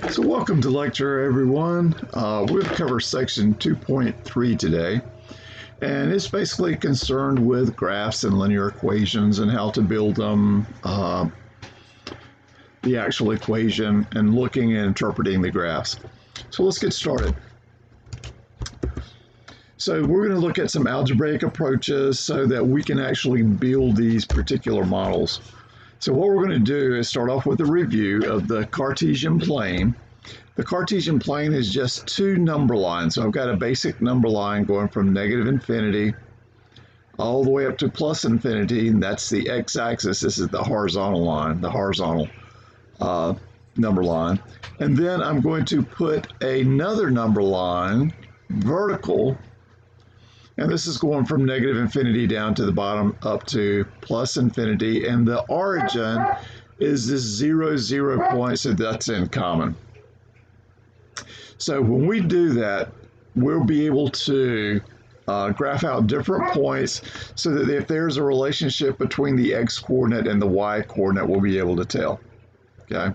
So welcome to lecture, everyone. We're going to cover section 2.3 today, and it's basically concerned with graphs and linear equations and how to build them, the actual equation, and looking and interpreting the graphs. So let's get started. So we're going to look at some algebraic approaches so that we can actually build these particular models. So what we're going to do is start off with a review of the Cartesian plane. The Cartesian plane is just two number lines. So I've got a basic number line going from negative infinity all the way up to plus infinity, and that's the x-axis. This is the horizontal line, the horizontal number line. And then I'm going to put another number line vertical, and this is going from negative infinity down to the bottom up to plus infinity, and the origin is this 0, 0 point, so that's in common. So when we do that, we'll be able to graph out different points so that if there's a relationship between the x-coordinate and the y-coordinate, we'll be able to tell. Okay?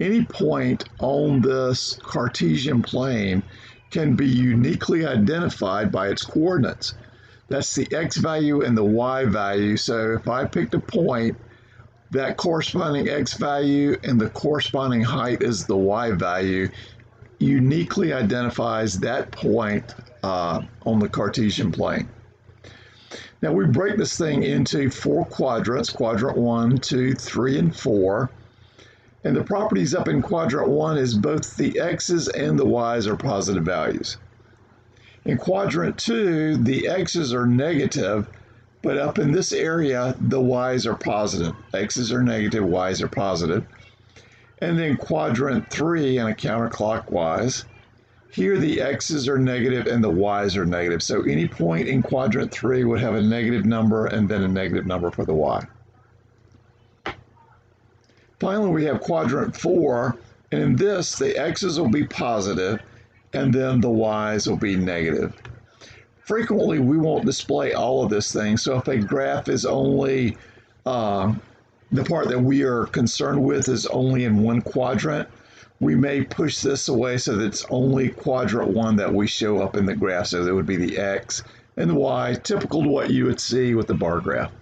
Any point on this Cartesian plane can be uniquely identified by its coordinates. That's the x value and the y value. So if I picked a point, that corresponding x value and the corresponding height is the y value, uniquely identifies that point on the Cartesian plane. Now we break this thing into four quadrants, quadrant 1, 2, 3, and 4. And the properties up in quadrant 1 is both the x's and the y's are positive values. In quadrant 2, the x's are negative, but up in this area, the y's are positive. X's are negative, y's are positive. And then quadrant 3, and a counterclockwise, here the x's are negative and the y's are negative. So any point in quadrant 3 would have a negative number and then a negative number for the y. Finally, we have quadrant 4, and in this, the x's will be positive, and then the y's will be negative. Frequently, we won't display all of this thing, so if a graph is only, the part that we are concerned with is only in one quadrant, we may push this away so that it's only quadrant 1 that we show up in the graph, so that would be the x and the y, typical to what you would see with the bar graph.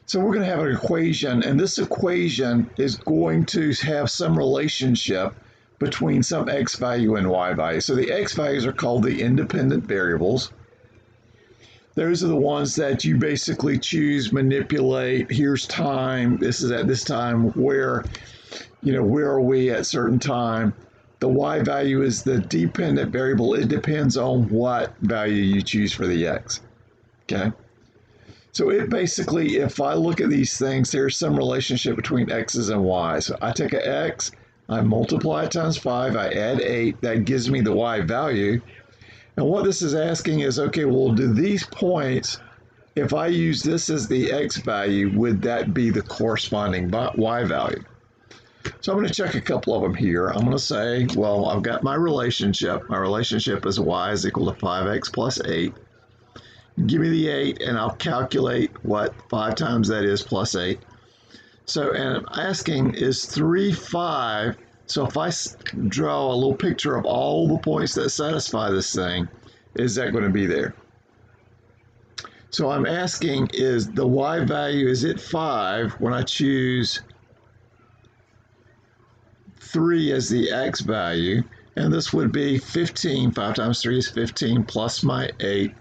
So we're going to have an equation, and this equation is going to have some relationship between some x value and y value. So the x values are called the independent variables. Those are the ones that you basically choose, manipulate. Here's time. This is at this time. Where are we at certain time? The y value is the dependent variable. It depends on what value you choose for the x. Okay. So it basically, if I look at these things, there's some relationship between x's and y's. So I take an x, I multiply it times 5, I add 8, that gives me the y value. And what this is asking is, okay, well, do these points, if I use this as the x value, would that be the corresponding y value? So I'm going to check a couple of them here. I'm going to say, well, I've got my relationship. My relationship is y is equal to 5x plus 8. Give me the 8, and I'll calculate what 5 times that is plus 8. So, and I'm asking, is 3, 5? So if I draw a little picture of all the points that satisfy this thing, is that going to be there? So I'm asking, is the y value, is it 5 when I choose 3 as the x value? And this would be 15. 5 times 3 is 15 plus my 8.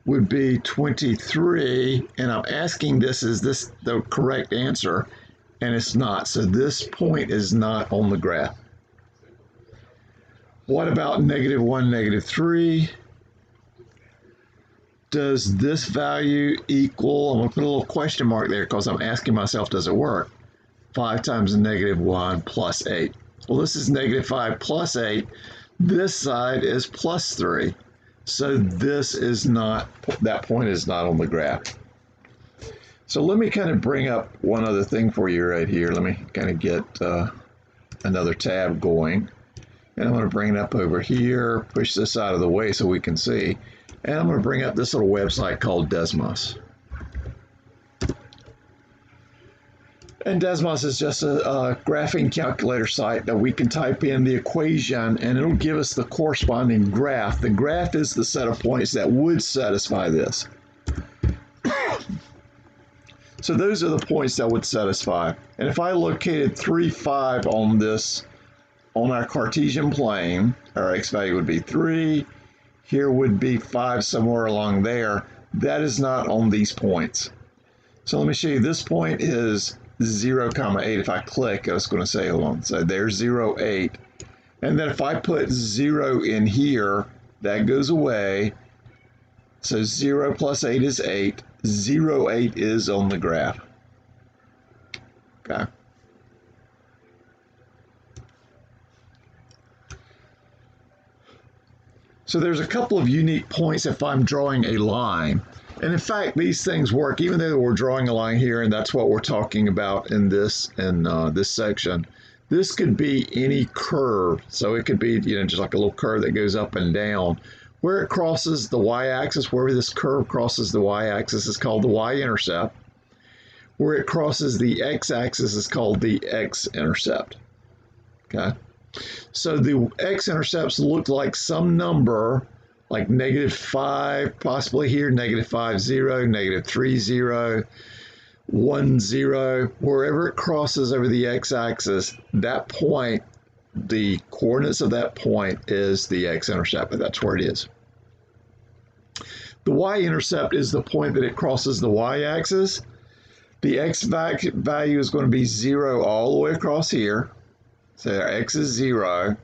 Would be 23, and I'm asking this, is this the correct answer? And it's not, so this point is not on the graph. What about negative 1, negative 3? Does this value equal, I'm going to put a little question mark there because I'm asking myself, does it work? 5 times negative 1 plus 8. Well, this is negative 5 plus 8. This side is plus 3. So this is not, that point is not on the graph. So let me kind of bring up one other thing for you right here. Let me kind of get another tab going. And I'm going to bring it up over here, push this out of the way so we can see. And I'm going to bring up this little website called Desmos. And Desmos is just a graphing calculator site that we can type in the equation and it'll give us the corresponding graph. The graph is the set of points that would satisfy this. So those are the points that would satisfy. And if I located 3, 5 on this, on our Cartesian plane, our x value would be 3, here would be 5 somewhere along there. That is not on these points. So let me show you, this point is 0, 8. If I click, I was going to say, hold on, so there's 0, 8. And then if I put 0 in here, that goes away. So 0 plus 8 is 8. 0, 8 is on the graph. Okay. So there's a couple of unique points if I'm drawing a line. And in fact, these things work, even though we're drawing a line here, and that's what we're talking about in this section. This could be any curve. So it could be, just like a little curve that goes up and down. Where it crosses the y-axis, wherever this curve crosses the y-axis is called the y-intercept. Where it crosses the x-axis is called the x-intercept. Okay? So the x-intercepts look like some number, like -5, possibly here, -5, 0, -3, 0, 1, 0. Wherever it crosses over the x-axis, that point, the coordinates of that point is the x-intercept, but that's where it is. The y-intercept is the point that it crosses the y-axis. The x value is going to be 0 all the way across here. So our x is 0,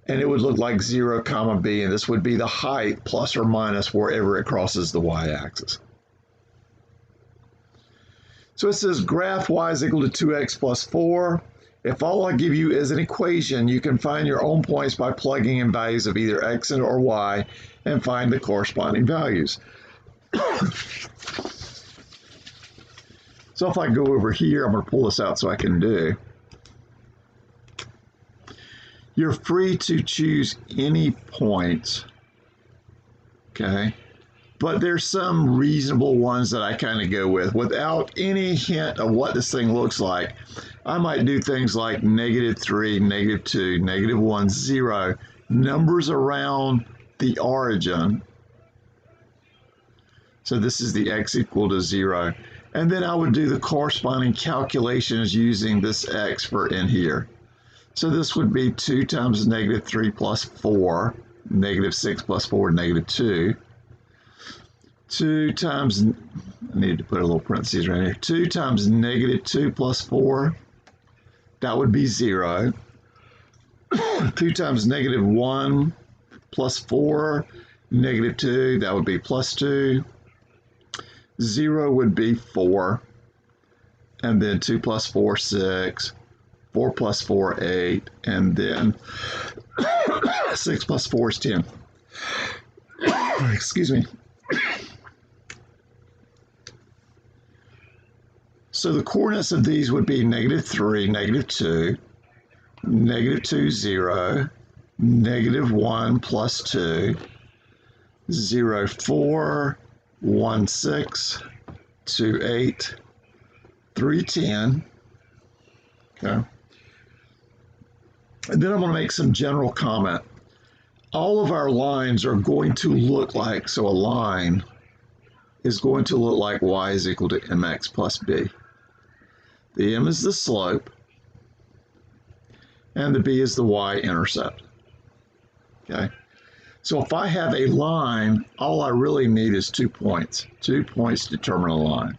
and it would look like 0, comma b, and this would be the height plus or minus wherever it crosses the y-axis. So it says graph y is equal to 2x plus 4. If all I give you is an equation, you can find your own points by plugging in values of either x or y and find the corresponding values. So if I go over here, I'm going to pull this out so I can do. You're free to choose any points, okay? But there's some reasonable ones that I kind of go with. Without any hint of what this thing looks like, I might do things like -3, -2, -1, 0, numbers around the origin. So this is the x equal to 0. And then I would do the corresponding calculations using this x for in here. So this would be 2 times -3 plus 4, -6 plus 4, -2. 2 times, I need to put a little parentheses right here, 2 times -2 plus 4, that would be 0. 2 times -1 plus 4, -2, that would be plus 2. 0 would be 4, and then 2 plus 4, 6. 4 plus 4, 8, and then 6 plus 4 is 10. Excuse me. So the coordinates of these would be -3, -2, -2, 0, -1 plus 2, 0, 4, 1, 6, 2, 8, 3, 10. Okay. And then I'm going to make some general comment. All of our lines are going to look like, so a line is going to look like y is equal to mx plus b. The m is the slope, and the b is the y-intercept. Okay. So if I have a line, all I really need is 2 points. 2 points determine a line.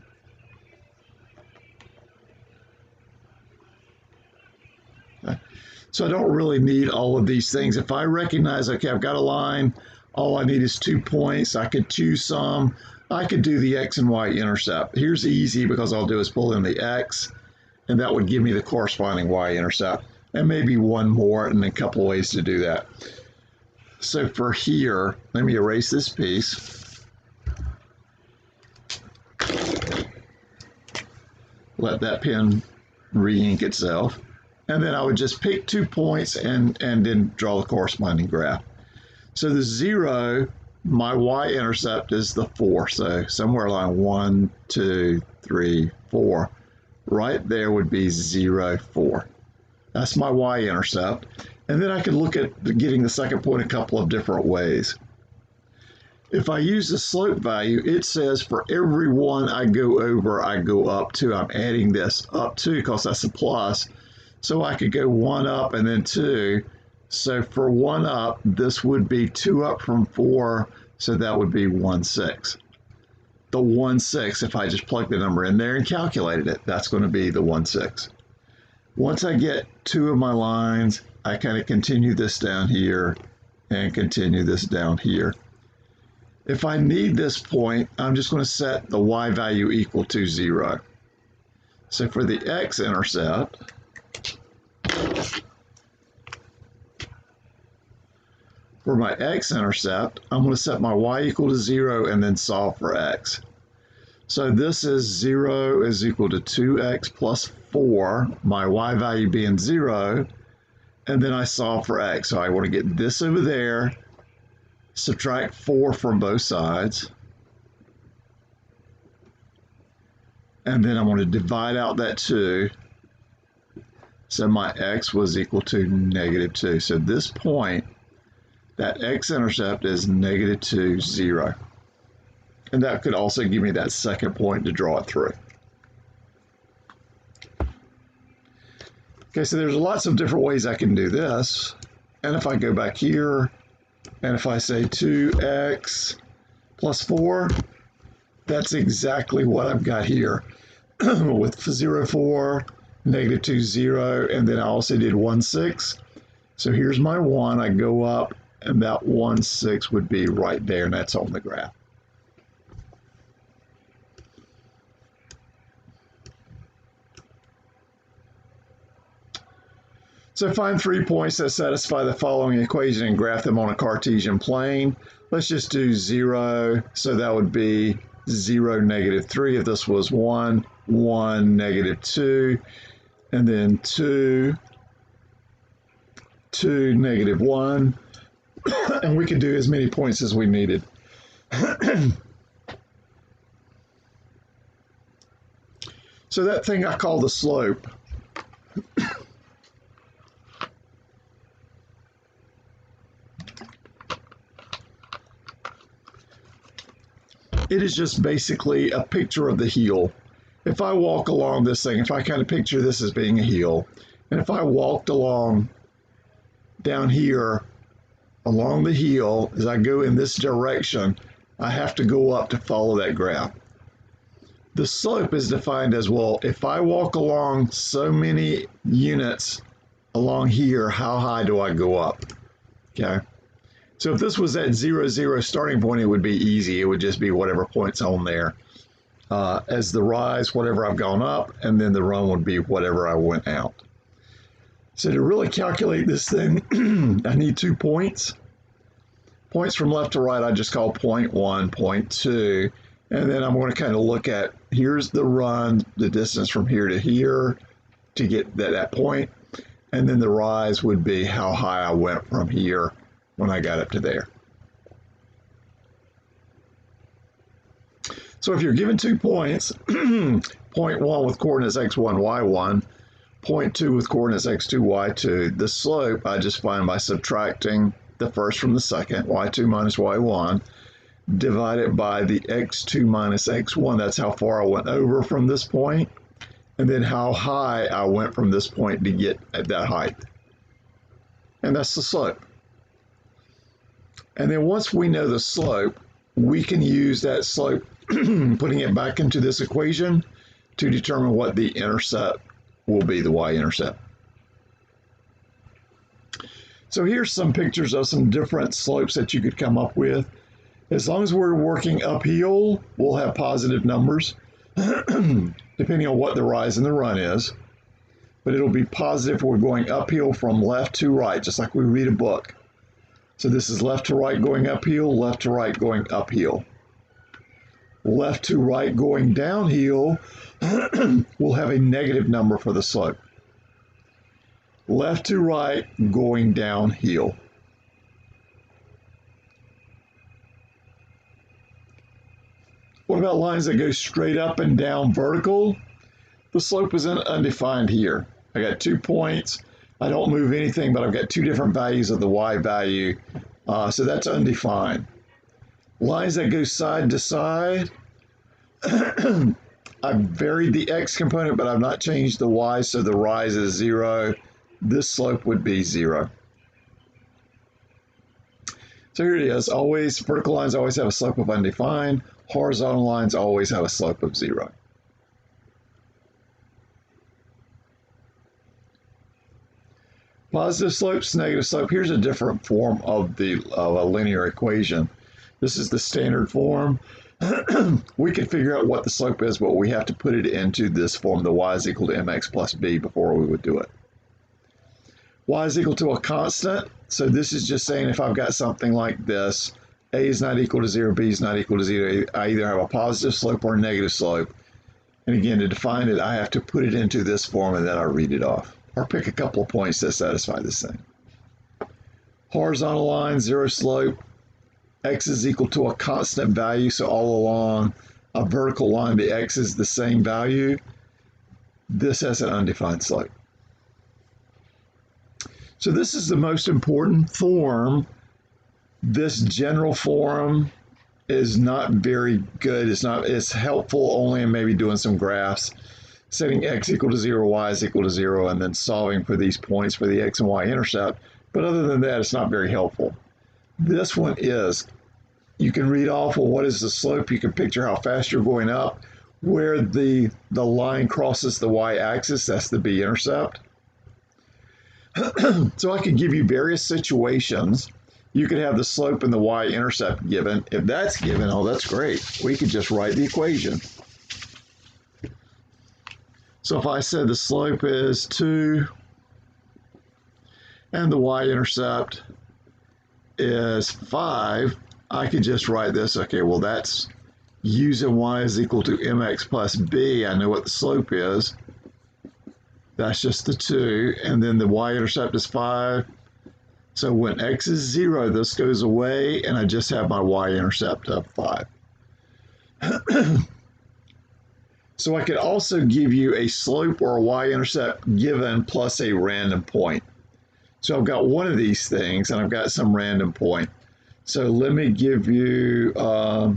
Okay. So I don't really need all of these things. If I recognize, okay, I've got a line, all I need is 2 points. I could choose some. I could do the x and y intercept. Here's easy because I'll do is pull in the x, and that would give me the corresponding y-intercept. And maybe one more, and a couple of ways to do that. So for here, let me erase this piece. Let that pen re-ink itself. And then I would just pick 2 points and then draw the corresponding graph. So the 0, my y-intercept is the 4. So somewhere along 1, 2, 3, 4. right there would be 0, 4. That's my y-intercept. And then I could look at getting the second point a couple of different ways. If I use the slope value, it says for every one I go over, I go up 2. I'm adding this up 2 because that's a plus. So I could go 1 up and then 2. So for 1 up, this would be 2 up from 4. So that would be 1, 6. The 1, 6, if I just plug the number in there and calculated it, that's going to be the 1, 6. Once I get 2 of my lines, I kind of continue this down here and continue this down here. If I need this point, I'm just going to set the y value equal to 0. So for the x-intercept, for my x-intercept, I'm going to set my y equal to 0 and then solve for x. So this is 0 is equal to 2x plus 4, my y value being 0, and then I solve for x. So I want to get this over there, subtract 4 from both sides, and then I'm going to divide out that 2. So my x was equal to -2. So this point, that x-intercept is -2, 0. And that could also give me that second point to draw it through. Okay, so there's lots of different ways I can do this. And if I go back here, and if I say 2x plus 4, that's exactly what I've got here. With 0, 4, -2, 0, and then I also did 1, 6. So here's my 1, I go up, and that 1, 6 would be right there, and that's on the graph. So find 3 points that satisfy the following equation and graph them on a Cartesian plane. Let's just do 0, so that would be 0, -3 if this was 1, 1, -2, and then 2, 2, -1, and we could do as many points as we needed. So that thing I call the slope, it is just basically a picture of the heel. If I walk along this thing, if I kind of picture this as being a heel, and if I walked along down here along the heel, as I go in this direction, I have to go up to follow that graph. The slope is defined as, well, if I walk along so many units along here, how high do I go up? Okay. So if this was at 0, 0 starting point, it would be easy. It would just be whatever point's on there. As the rise, whatever I've gone up, and then the run would be whatever I went out. So to really calculate this thing, I need 2 points. Points from left to right, I just call point 1, point 2. And then I'm going to kind of look at, here's the run, the distance from here to here to get that point. And then the rise would be how high I went from here when I got up to there. So if you're given 2 points, point 1 with coordinates x1, y1, point 2 with coordinates x2, y2, the slope I just find by subtracting the first from the second, y2 minus y1, divided by the x2 minus x1, that's how far I went over from this point, and then how high I went from this point to get at that height. And that's the slope. And then once we know the slope, we can use that slope, putting it back into this equation to determine what the intercept will be, the y-intercept. So here's some pictures of some different slopes that you could come up with. As long as we're working uphill, we'll have positive numbers, depending on what the rise and the run is. But it'll be positive if we're going uphill from left to right, just like we read a book. So this is left to right going uphill, left to right going uphill. Left to right going downhill, we'll have a negative number for the slope. Left to right going downhill. What about lines that go straight up and down vertical? the slope is undefined here. I got 2 points. I don't move anything, but I've got 2 different values of the y value. So that's undefined. Lines that go side to side, I've varied the x component, but I've not changed the y, so the rise is 0. This slope would be 0. So here it is. Always, vertical lines always have a slope of undefined. Horizontal lines always have a slope of 0. Positive slopes, negative slope. Here's a different form of a linear equation. This is the standard form. We can figure out what the slope is, but we have to put it into this form, the y is equal to mx plus b, before we would do it. Y is equal to a constant. So this is just saying if I've got something like this, a is not equal to 0, b is not equal to 0, I either have a positive slope or a negative slope. And again, to define it, I have to put it into this form and then I read it off. Or pick a couple of points that satisfy this thing. Horizontal line, 0 slope. X is equal to a constant value, so all along a vertical line, the x is the same value. This has an undefined slope. So this is the most important form. This general form is not very good. It's helpful only in maybe doing some graphs, setting x equal to 0, y is equal to 0, and then solving for these points for the x and y intercept. But other than that, it's not very helpful. This one is. You can read off, well, what is the slope? You can picture how fast you're going up. Where the line crosses the y-axis, that's the b-intercept. So I could give you various situations. You could have the slope and the y-intercept given. If that's given, oh, that's great. We could just write the equation. So if I said the slope is 2 and the y-intercept is 5, I could just write this. Okay, well, that's using y is equal to mx plus b. I know what the slope is. That's just the 2. And then the y-intercept is 5. So when x is 0, this goes away, and I just have my y-intercept of 5. So I could also give you a slope or a y-intercept given plus a random point. So I've got one of these things, and I've got some random point. So let me give you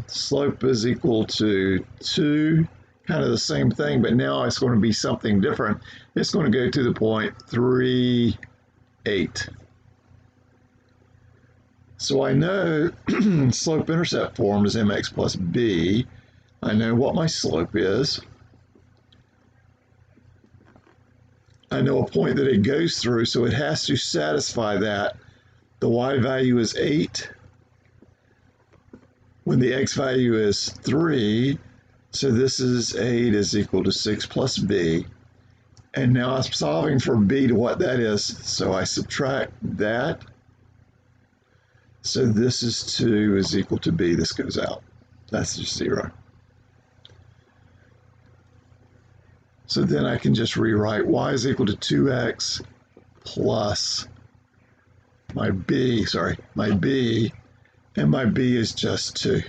slope is equal to 2, kind of the same thing, but now it's going to be something different. It's going to go to the point 3, 8. So I know slope-intercept form is mx plus b. I know what my slope is. I know a point that it goes through, so it has to satisfy that. The y value is 8. When the x value is 3, so this is 8 is equal to 6 plus b. And now I'm solving for b to what that is, so I subtract that. So this is 2 is equal to b. This goes out. That's just 0. So then I can just rewrite y is equal to 2x plus my b, and my b is just 2.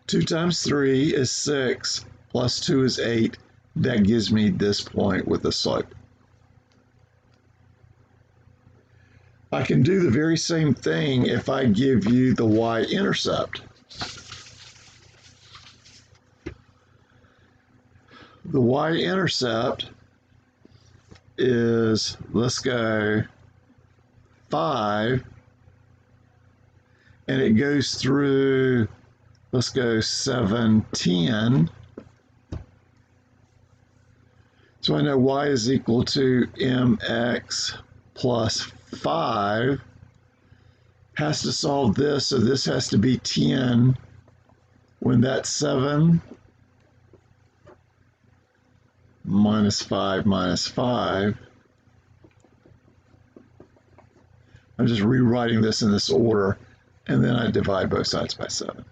Two times 3 is 6, plus 2 is 8. That gives me this point with the slope. I can do the very same thing if I give you the y-intercept. The y-intercept is, let's go 5, and it goes through, let's go 7, 10. So I know y is equal to mx plus 5. Has to solve this, so this has to be 10 when that's 7. Minus 5 minus 5. I'm just rewriting this in this order, and then I divide both sides by 7.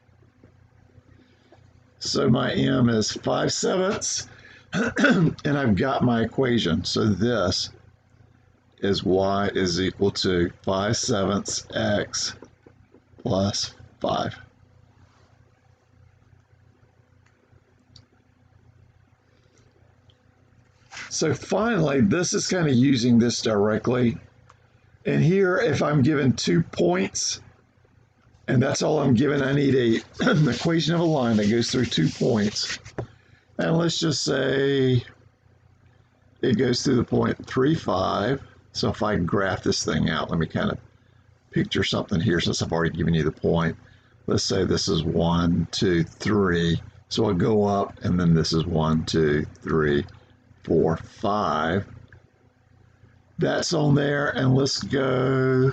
So my m is 5/7, and I've got my equation. So this is y is equal to 5/7 x plus 5. So finally, this is kind of using this directly. And here, if I'm given 2 points, and that's all I'm given, I need an equation of a line that goes through 2 points. And let's just say it goes through the point 3, 5. So if I graph this thing out, let me kind of picture something here since I've already given you the point. Let's say this is 1, 2, 3. So I'll go up, and then this is 1, 2, 3, 4, 5. That's on there, and let's go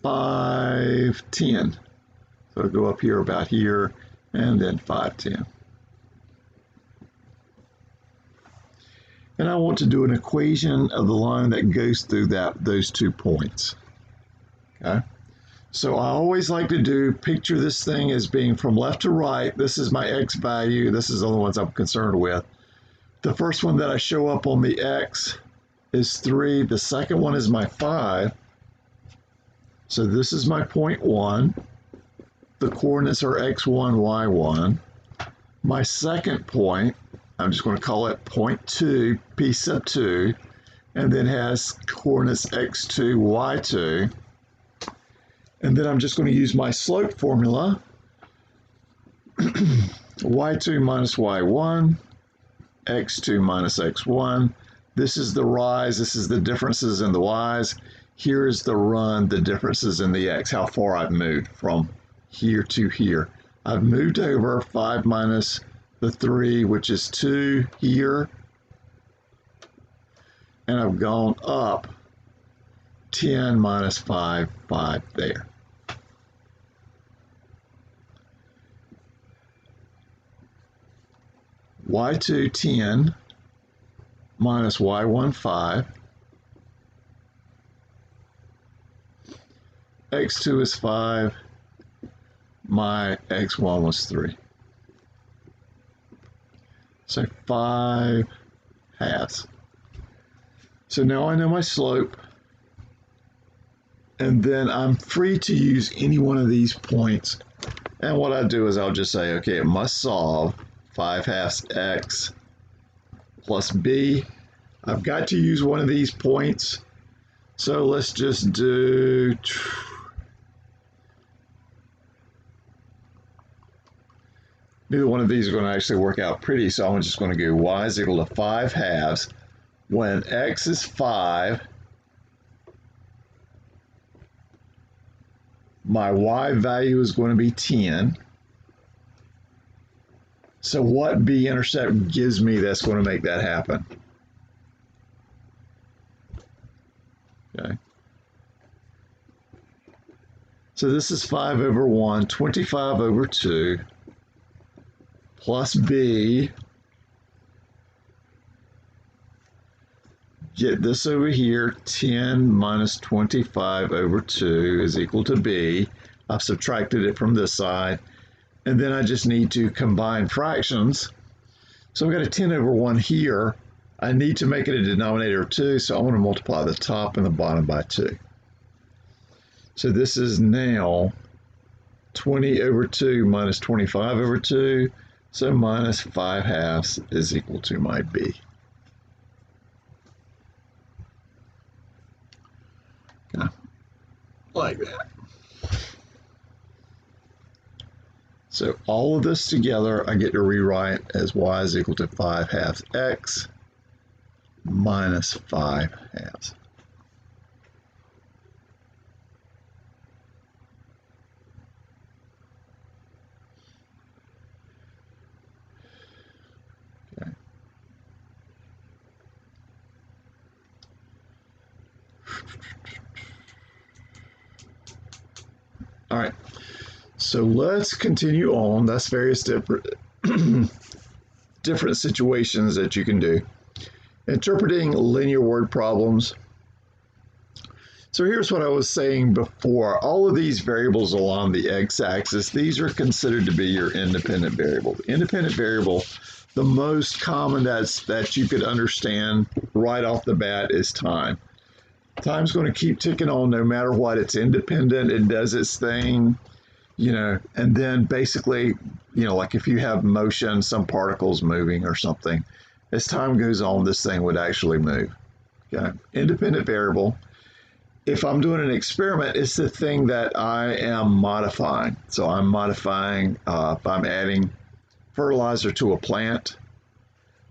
5, 10. So I'll go up here about here, and then 5, 10. And I want to do an equation of the line that goes through those 2 points. Okay. So I always like to picture this thing as being from left to right. This is my x value. This is the only ones I'm concerned with. The first one that I show up on the x is 3. The second one is my 5. So this is my point 1. The coordinates are x1, y1. My second point, I'm just going to call it point 2, p sub 2, and then has coordinates x2, y2. And then I'm just going to use my slope formula, y2 minus y1, x2 minus x1. This is the rise, this is the differences in the y's. Here is the run, the differences in the x, how far I've moved from here to here. I've moved over 5 minus the 3, which is 2 here, and I've gone up 10 minus 5, 5 there. Y2, 10 minus y1, 5. X2 is 5. My x1 was 3. So 5 halves. So now I know my slope. And then I'm free to use any one of these points. And what I do is I'll just say, okay, it must solve 5 halves x plus b. I've got to use one of these points. So let's just do neither one of these are going to actually work out pretty, so I'm just going to go y is equal to 5 halves. When x is 5, my y value is going to be 10. So what b-intercept gives me that's going to make that happen? Okay. So this is 5 over 1, 25 over 2, plus b. Get this over here, 10 minus 25 over 2 is equal to b. I've subtracted it from this side. And then I just need to combine fractions. So I've got a 10 over 1 here. I need to make it a denominator of 2, so I want to multiply the top and the bottom by 2. So this is now 20 over 2 minus 25 over 2. So minus 5 halves is equal to my b. Okay. Like that. So all of this together, I get to rewrite as y is equal to 5 halves x minus 5 halves. Okay. All right. So let's continue on. That's various different situations that you can do. Interpreting linear word problems. So here's what I was saying before. All of these variables along the x-axis, these are considered to be your independent variable. The independent variable the most common that you could understand right off the bat is time. Time's going to keep ticking on no matter what. It's independent. It does its thing, and then basically, like if you have motion, some particles moving or something, as time goes on, this thing would actually move. Okay, independent variable. If I'm doing an experiment, it's the thing that I am modifying. So I'm modifying, if I'm adding fertilizer to a plant,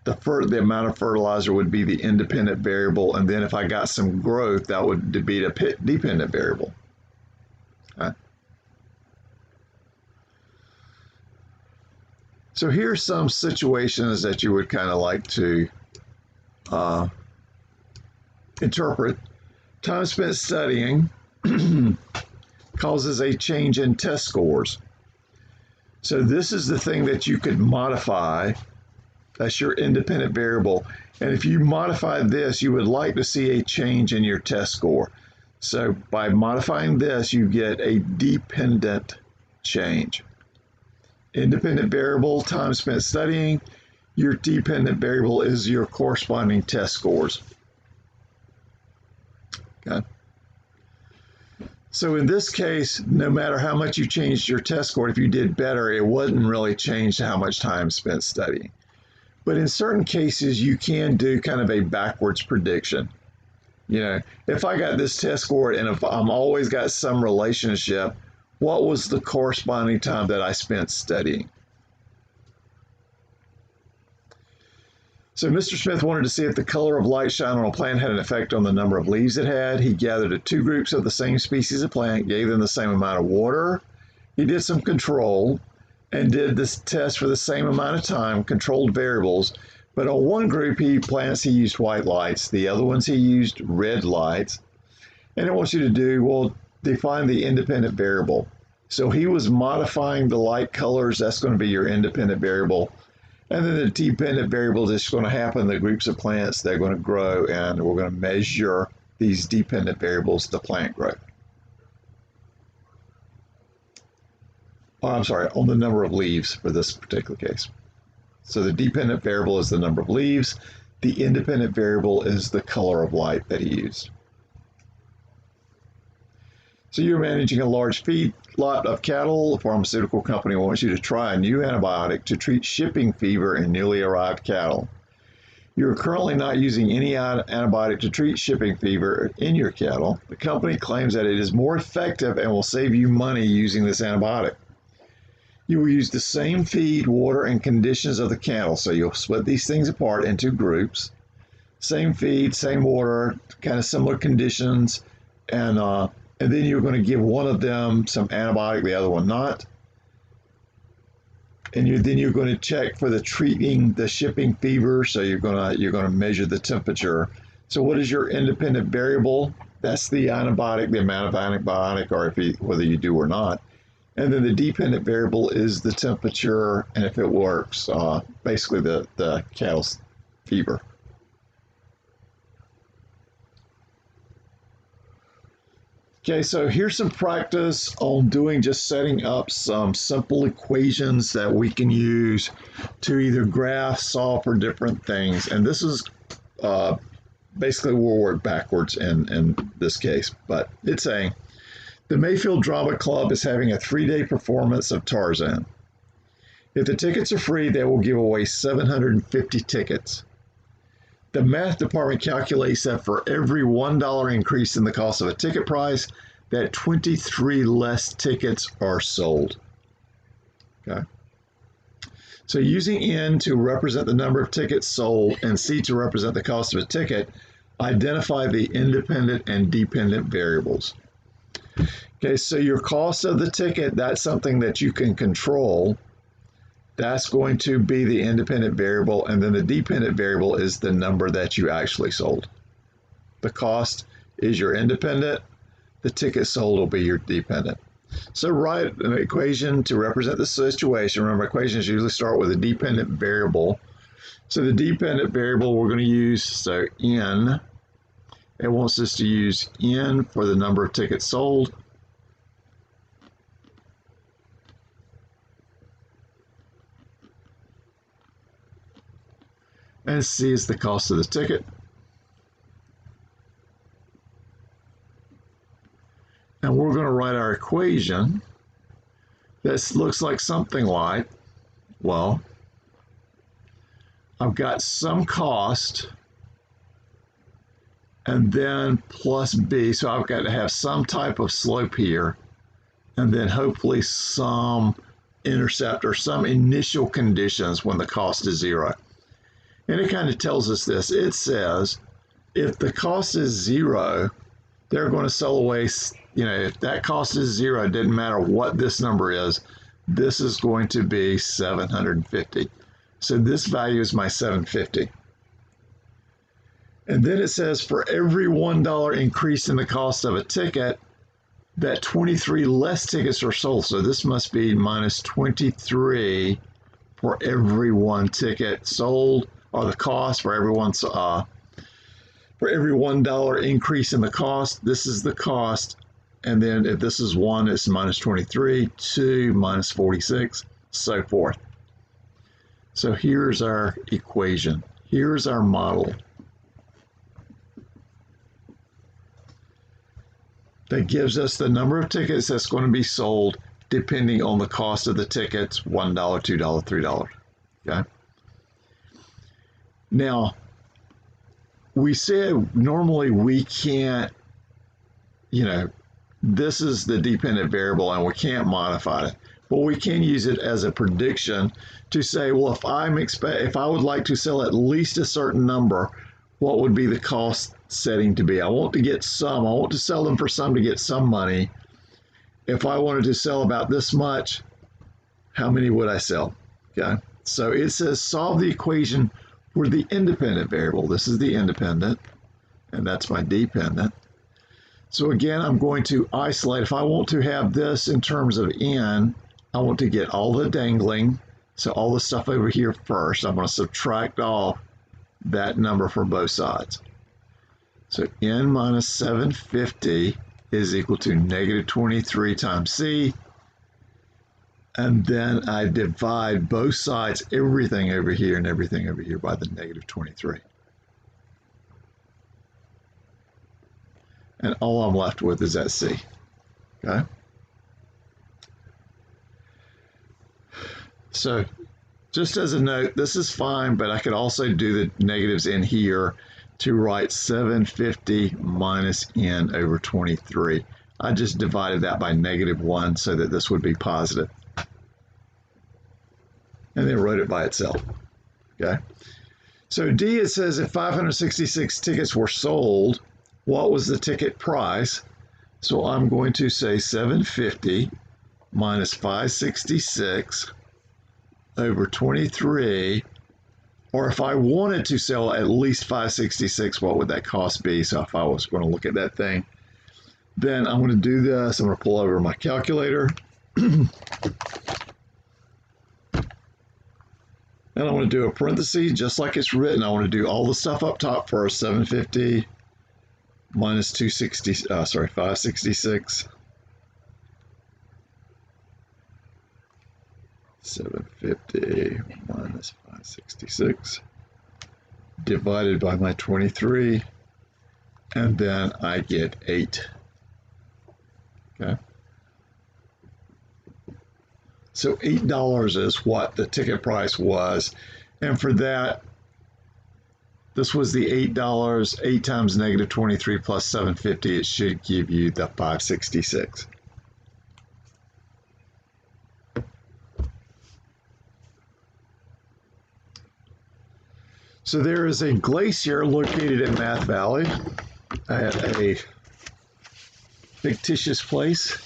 the amount of fertilizer would be the independent variable, and then if I got some growth, that would be the dependent variable. Okay. So here's some situations that you would kind of like to interpret. Time spent studying causes a change in test scores. So this is the thing that you could modify. That's your independent variable. And if you modify this, you would like to see a change in your test score. So by modifying this, you get a dependent change. Independent variable, time spent studying. Your dependent variable is your corresponding test scores. Okay. So in this case, no matter how much you changed your test score, if you did better, it wouldn't really change how much time spent studying. But in certain cases, you can do kind of a backwards prediction. If I got this test score and if I'm always got some relationship, what was the corresponding time that I spent studying? So Mr. Smith wanted to see if the color of light shine on a plant had an effect on the number of leaves it had. He gathered two groups of the same species of plant, gave them the same amount of water. He did some control and did this test for the same amount of time, controlled variables. But on one group of plants, he used white lights. The other ones, he used red lights. And it wants you to do, define the independent variable. So he was modifying the light colors. That's going to be your independent variable. And then the dependent variable is going to happen. The groups of plants, they're going to grow, and we're going to measure these dependent variables, the plant growth. On the number of leaves for this particular case. So the dependent variable is the number of leaves. The independent variable is the color of light that he used. So you're managing a large feedlot of cattle. A pharmaceutical company wants you to try a new antibiotic to treat shipping fever in newly arrived cattle. You are currently not using any antibiotic to treat shipping fever in your cattle. The company claims that it is more effective and will save you money using this antibiotic. You will use the same feed, water, and conditions of the cattle. So you'll split these things apart into groups. Same feed, same water, kind of similar conditions, and then you're going to give one of them some antibiotic, the other one not. And then you're going to check for treating the shipping fever. So you're going to measure the temperature. So what is your independent variable? That's the antibiotic, the amount of antibiotic, or whether you do or not. And then the dependent variable is the temperature, and if it works, basically the cattle's fever. Okay, so here's some practice on setting up some simple equations that we can use to either graph, solve for different things. And this is basically we'll work backwards in this case, but it's saying the Mayfield Drama Club is having a 3-day performance of Tarzan. If the tickets are free, they will give away 750 tickets. The math department calculates that for every $1 increase in the cost of a ticket price, that 23 less tickets are sold. Okay. So using N to represent the number of tickets sold and C to represent the cost of a ticket, identify the independent and dependent variables. Okay, so your cost of the ticket, that's something that you can control. That's going to be the independent variable, and then the dependent variable is the number that you actually sold. The cost is your independent, the ticket sold will be your dependent. So write an equation to represent the situation. Remember, equations usually start with a dependent variable. So the dependent variable we're going to use, so N, it wants us to use N for the number of tickets sold. and C is the cost of the ticket. And we're going to write our equation. This looks like something like, well, I've got some cost and then plus B, so I've got to have some type of slope here, and then hopefully some intercept or some initial conditions when the cost is 0. And it kind of tells us this. It says if the cost is 0, they're going to sell away, if that cost is 0, it doesn't matter what this number is, this is going to be 750. So this value is my 750. And then it says for every $1 increase in the cost of a ticket, that 23 less tickets are sold. So this must be minus 23 for every 1 ticket sold, or the cost for every for every $1 increase in the cost. This is the cost. And then if this is 1, it's minus 23, 2, minus 46, so forth. So here's our equation. Here's our model that gives us the number of tickets that's going to be sold depending on the cost of the tickets, $1, $2, $3. Okay. Now, we said normally we can't, this is the dependent variable and we can't modify it. But we can use it as a prediction to say, well, if I would like to sell at least a certain number, what would be the cost setting to be? I want to get some. I want to sell them for some to get some money. If I wanted to sell about this much, how many would I sell? Okay. So it says solve the equation for the independent variable. This is the independent, and that's my dependent. So again, I'm going to isolate. If I want to have this in terms of n, I want to get all the dangling, so all the stuff over here first. I'm going to subtract off that number for both sides. So n minus 750 is equal to negative 23 times c. And then I divide both sides, everything over here and everything over here, by the negative 23. And all I'm left with is that c. Okay? So just as a note, this is fine, but I could also do the negatives in here to write 750 minus n over 23. I just divided that by -1 so that this would be positive. And then wrote it by itself. Okay. So D, it says if 566 tickets were sold, what was the ticket price? So I'm going to say 750 minus 566 over 23, or if I wanted to sell at least 566, what would that cost be? So if I was going to look at that thing, then I'm going to do this. I'm going to pull over my calculator. And I want to do a parenthesis, just like it's written. I want to do all the stuff up top first. 750 minus 566. 750 minus 566 divided by my 23, and then I get 8. Okay. So $8 is what the ticket price was. And for that, this was the $8, 8 times negative 23 plus 750, it should give you the 566. So there is a glacier located in Math Valley at a fictitious place.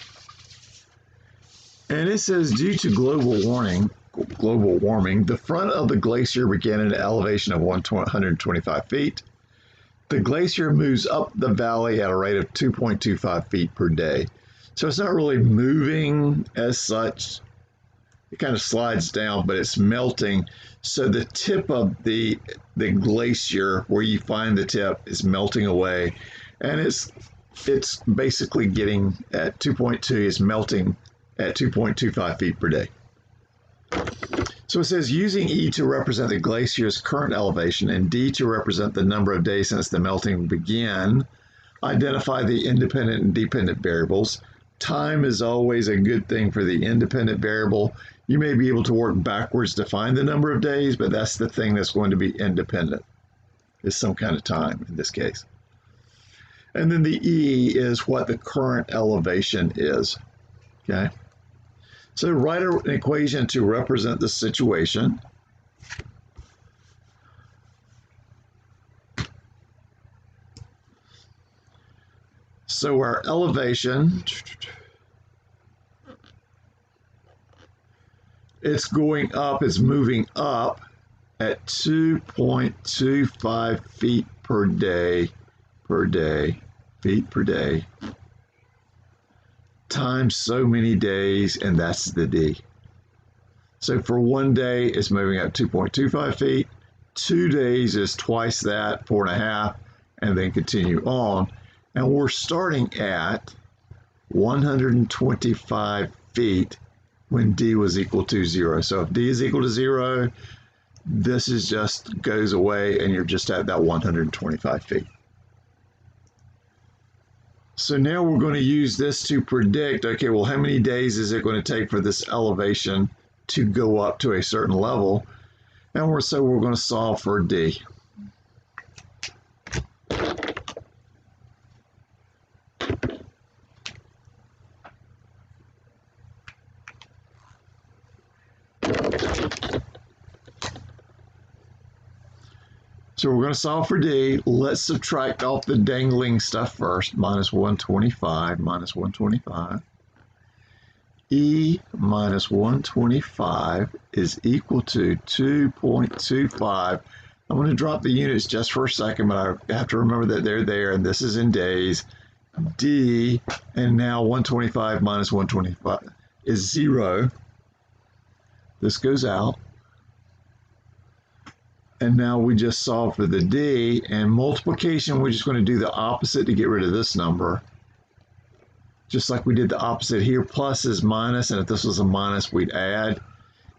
And it says, due to global warming, the front of the glacier began at an elevation of 125 feet. The glacier moves up the valley at a rate of 2.25 feet per day. So it's not really moving as such. It kind of slides down, but it's melting. So the tip of the glacier, where you find the tip, is melting away. And it's basically getting at 2.2, is melting at 2.25 feet per day. So it says using E to represent the glacier's current elevation and D to represent the number of days since the melting began, identify the independent and dependent variables. Time is always a good thing for the independent variable. You may be able to work backwards to find the number of days, but that's the thing that's going to be independent, is some kind of time in this case. And then the E is what the current elevation is, okay? So write an equation to represent the situation. So our elevation, it's going up, it's moving up at 2.25 feet per day, feet per day, times so many days, and that's the D. So for 1 day, it's moving up 2.25 feet. 2 days is twice that, 4.5, and then continue on. And we're starting at 125 feet when D was equal to 0. So if D is equal to 0, this is just goes away, and you're just at that 125 feet. So now we're going to use this to predict, okay, well, how many days is it going to take for this elevation to go up to a certain level? And we're going to solve for D. So we're going to solve for D. Let's subtract off the dangling stuff first. Minus 125, minus 125. E minus 125 is equal to 2.25. I'm going to drop the units just for a second, but I have to remember that they're there, and this is in days. D, and now 125 minus 125 is 0. This goes out. And now we just solve for the D, and multiplication, we're just going to do the opposite to get rid of this number. Just like we did the opposite here, plus is minus, and if this was a minus, we'd add.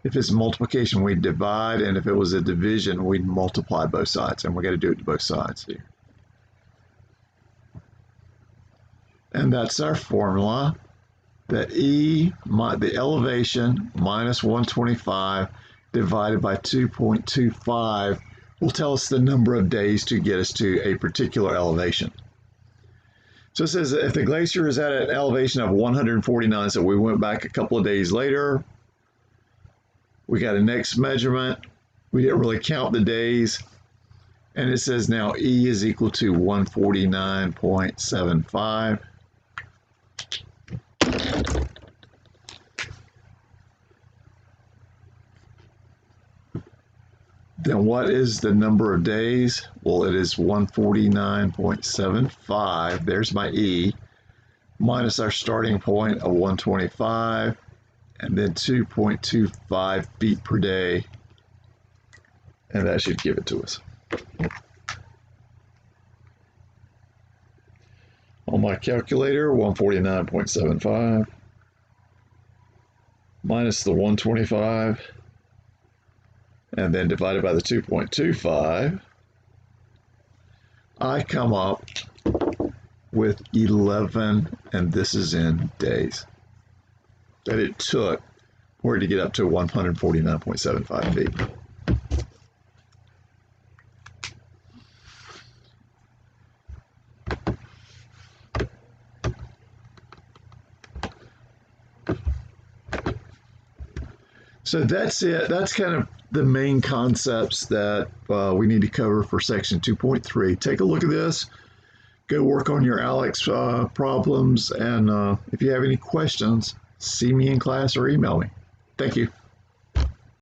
If it's multiplication, we'd divide, and if it was a division, we'd multiply both sides, and we got to do it to both sides here. And that's our formula, that E, the elevation, minus 125, divided by 2.25 will tell us the number of days to get us to a particular elevation. So it says that if the glacier is at an elevation of 149, so we went back a couple of days later, we got a next measurement, we didn't really count the days, and it says now E is equal to 149.75. Then what is the number of days? Well, it is 149.75. There's my E, minus our starting point of 125, and then 2.25 feet per day. And that should give it to us. On my calculator, 149.75 minus the 125, and then divided by the 2.25, I come up with 11, and this is in days, that it took for it to get up to 149.75 feet. So that's it. That's kind of the main concepts that we need to cover for section 2.3. Take a look at this. Go work on your Alex problems. And if you have any questions, see me in class or email me. Thank you.